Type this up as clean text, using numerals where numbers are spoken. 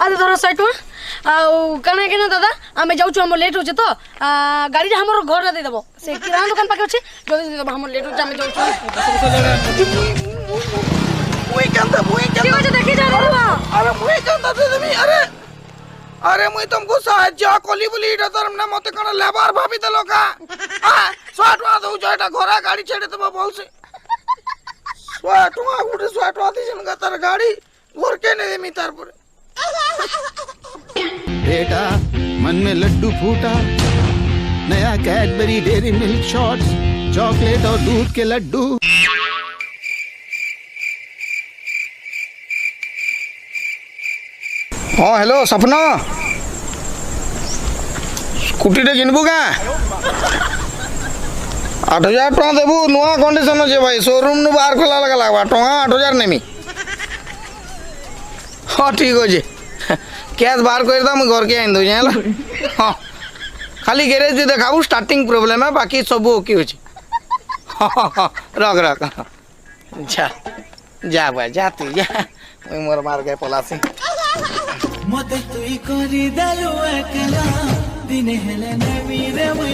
आधे धर 100 टका कना के ना दादा आमे जाऊ छु हम लेट हो तो गाड़ी हमर घर दे देबो से किराना दुकान पाके अछि जल्दी दे देबो हम लेट हो आमे जाऊ छु मुई कंदा ठीक है देखि जा रुआ अरे मुई कंदा दे देबी अरे मुई तुमको साहाय्य कोली बोली इटा तरम ना मते कोन लेबर भाभी देलो का हां 100 टका दउ जटा घोरा गाड़ी छेड़े तब बोल से 100 टका गुडे 100 टका दिसन का तार गाड़ी घर के ने देमी तार पर बेटा मन में लड्डू फूटा नया Cadbury dairy milk shots chocolate और दूध के लड्डू। हाँ हेलो सपना स्कूटी टे किनबू क्या 8000 टका देबू नुआ कंडीशन अच्छे भाई शोरूम नु बाहर खोला लगा लगवा टका 8000 नेमी हाँ ठीक अच्छे कैश बाहर कर दा घर के आइन दूँ हाँ खाली गैरेज दे देखाबू स्टार्टिंग प्रॉब्लम है बाकी सब ओके अच्छे हाँ हाँ रख रख जा जा भाई जा तू जा मोर मार गए पलासी मते तुई करी दलु एकला दिने हेले नबी रे मुई